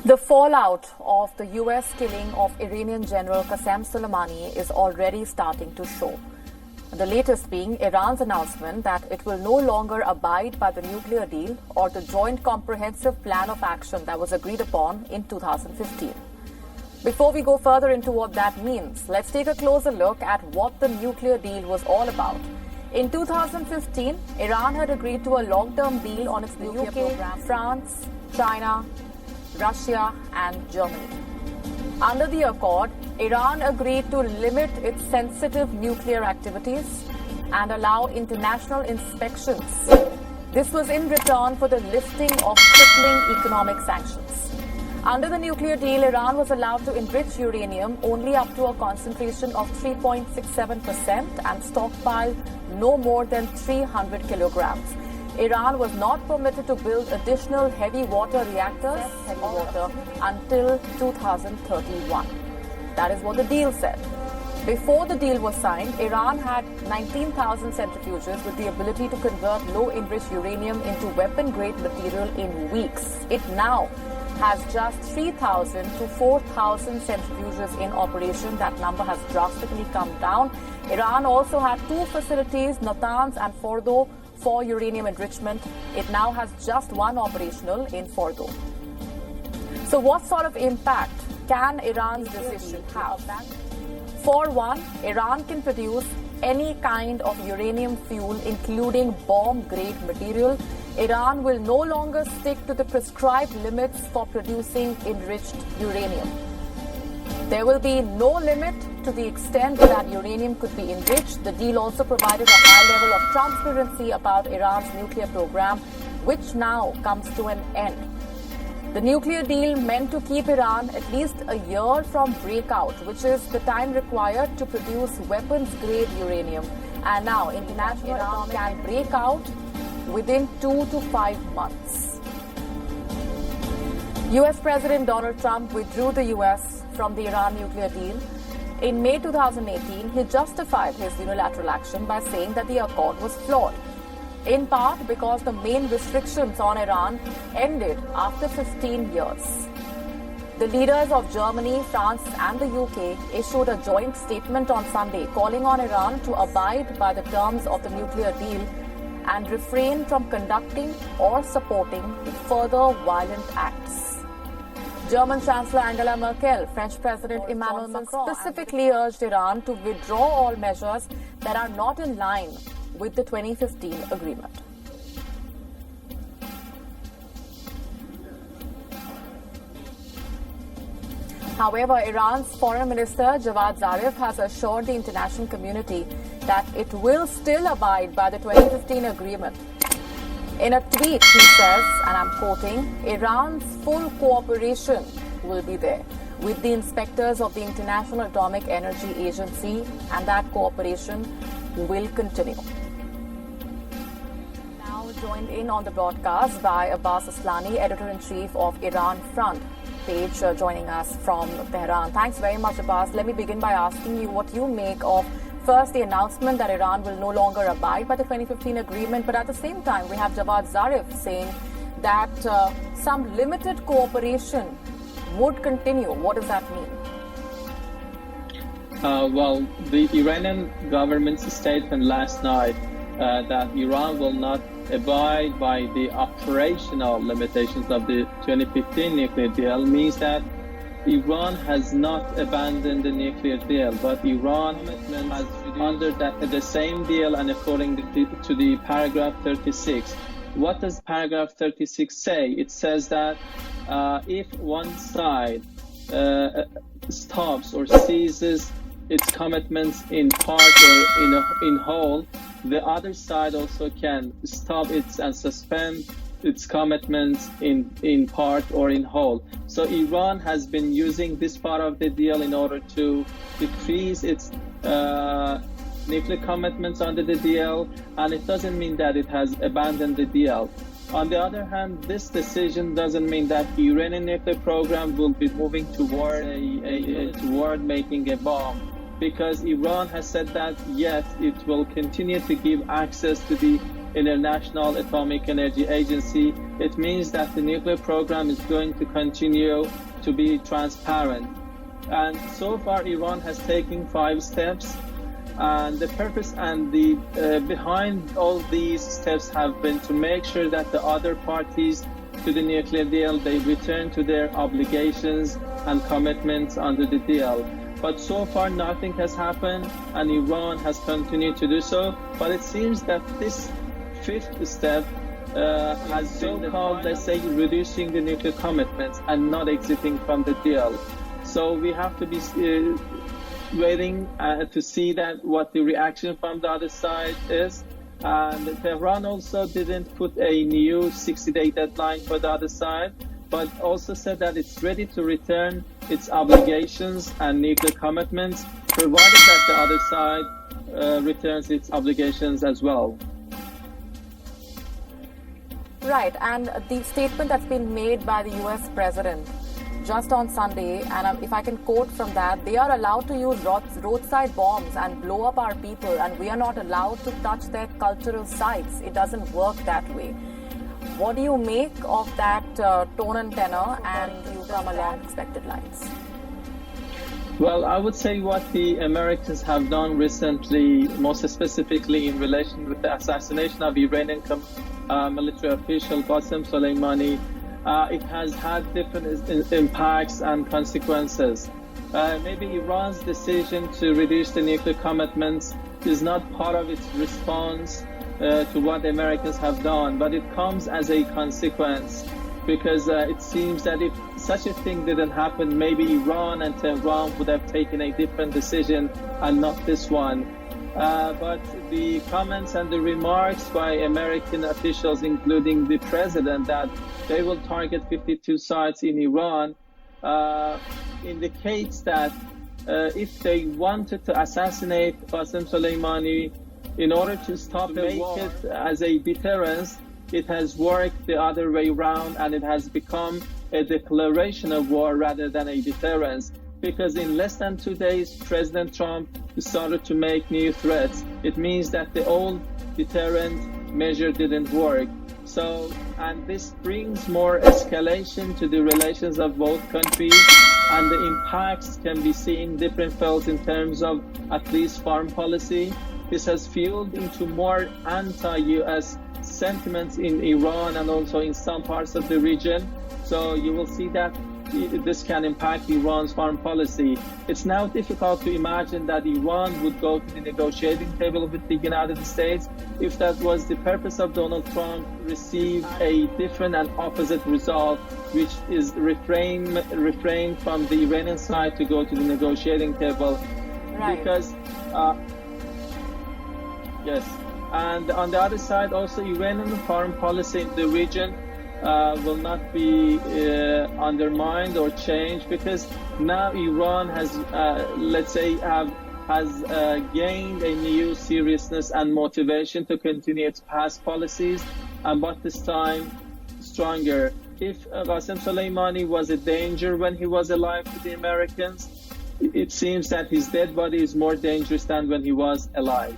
The fallout of the US killing of Iranian General Qasem Soleimani is already starting to show. The latest being Iran's announcement that it will no longer abide by the nuclear deal or the joint comprehensive plan of action that was agreed upon in 2015. Before we go further into what that means, let's take a closer look at what the nuclear deal was all about. In 2015, Iran had agreed to a long-term deal on its nuclear program. France, China, Russia and Germany. Under the accord, Iran agreed to limit its sensitive nuclear activities and allow international inspections. This was in return for the lifting of crippling economic sanctions. Under the nuclear deal, Iran was allowed to enrich uranium only up to a concentration of 3.67% and stockpile no more than 300 kilograms. Iran was not permitted to build additional heavy water reactors until 2031. That is what the deal said. Before the deal was signed, Iran had 19,000 centrifuges with the ability to convert low-enriched uranium into weapon-grade material in weeks. It now has just 3,000 to 4,000 centrifuges in operation. That number has drastically come down. Iran also had two facilities, Natanz and Fordo, for uranium enrichment. It now has just one operational in Fordo. So what sort of impact can Iran's decision have? For one, Iran can produce any kind of uranium fuel, including bomb-grade material. Iran will no longer stick to the prescribed limits for producing enriched uranium. There will be no limit to the extent that uranium could be enriched. The deal also provided a high level of transparency about Iran's nuclear program, which now comes to an end. The nuclear deal meant to keep Iran at least a year from breakout, which is the time required to produce weapons-grade uranium. And now international Iran can break out within 2 to 5 months. US President Donald Trump withdrew the US from the Iran nuclear deal. In May 2018, he justified his unilateral action by saying that the accord was flawed, in part because the main restrictions on Iran ended after 15 years. The leaders of Germany, France and the UK issued a joint statement on Sunday calling on Iran to abide by the terms of the nuclear deal and refrain from conducting or supporting further violent acts. German Chancellor Angela Merkel, French President Emmanuel Macron specifically urged Iran to withdraw all measures that are not in line with the 2015 agreement. However, Iran's Foreign Minister Javad Zarif has assured the international community that it will still abide by the 2015 agreement. In a tweet, he says, and I'm quoting, Iran's full cooperation will be there with the inspectors of the International Atomic Energy Agency, and that cooperation will continue. Now joined in on the broadcast by Abbas Aslani, Editor-in-Chief of Iran Front page, joining us from Tehran. Thanks very much, Abbas. Let me begin by asking you what you make of first, the announcement that Iran will no longer abide by the 2015 agreement, but at the same time, we have Javad Zarif saying that some limited cooperation would continue. What does that mean? Well, the Iranian government's statement last night that Iran will not abide by the operational limitations of the 2015 nuclear deal means that Iran has not abandoned the nuclear deal, but Iran has under the same deal and according to the paragraph 36. What does paragraph 36 say? It says that if one side stops or ceases its commitments in part or in whole, the other side also can stop its and suspend its commitments in part or in whole. So Iran has been using this part of the deal in order to decrease its nuclear commitments under the deal, and it doesn't mean that it has abandoned the deal. On the other hand, this decision doesn't mean that the Iranian nuclear program will be moving toward toward making a bomb, because Iran has said that yes, it will continue to give access to the International Atomic Energy Agency it means that the nuclear program is going to continue to be transparent. And so far, Iran has taken 5 steps. And the purpose and the behind all these steps have been to make sure that the other parties to the nuclear deal, they return to their obligations and commitments under the deal. But so far nothing has happened, and Iran has continued to do so. But it seems that this 5th step has so-called, let's say, reducing the nuclear commitments and not exiting from the deal. So we have to be waiting to see that what the reaction from the other side is. And Tehran also didn't put a new 60-day deadline for the other side, but also said that it's ready to return its obligations and nuclear commitments, provided that the other side returns its obligations as well. Right, and the statement that's been made by the US president just on Sunday, and if I can quote from that, they are allowed to use roadside bombs and blow up our people, and we are not allowed to touch their cultural sites. It doesn't work that way. What do you make of that tone and tenor, and you come along expected lines? Well, I would say what the Americans have done recently, most specifically in relation with the assassination of Iranian military official Qasem Soleimani, it has had different impacts and consequences. Maybe Iran's decision to reduce the nuclear commitments is not part of its response to what the Americans have done, but it comes as a consequence, because it seems that if such a thing didn't happen, maybe Iran and Tehran would have taken a different decision and not this one. But the comments and the remarks by American officials, including the president, that they will target 52 sites in Iran, indicates that if they wanted to assassinate Qasem Soleimani in order to stop the war, it as a deterrence, it has worked the other way around, and it has become a declaration of war rather than a deterrence. Because in less than 2 days, President Trump started to make new threats. It means that the old deterrent measure didn't work. So, and this brings more escalation to the relations of both countries, and the impacts can be seen different fields in terms of at least foreign policy. This has fueled into more anti-US sentiments in Iran and also in some parts of the region. So you will see that this can impact Iran's foreign policy. It's now difficult to imagine that Iran would go to the negotiating table with the United States. If that was the purpose of Donald Trump, receive a different and opposite result, which is refrain from the Iranian side to go to the negotiating table. Right. Because, yes. And on the other side, also Iranian foreign policy in the region will not be undermined or changed, because now Iran has, let's say, has gained a new seriousness and motivation to continue its past policies, but this time stronger. If Qasem Soleimani was a danger when he was alive to the Americans, it seems that his dead body is more dangerous than when he was alive.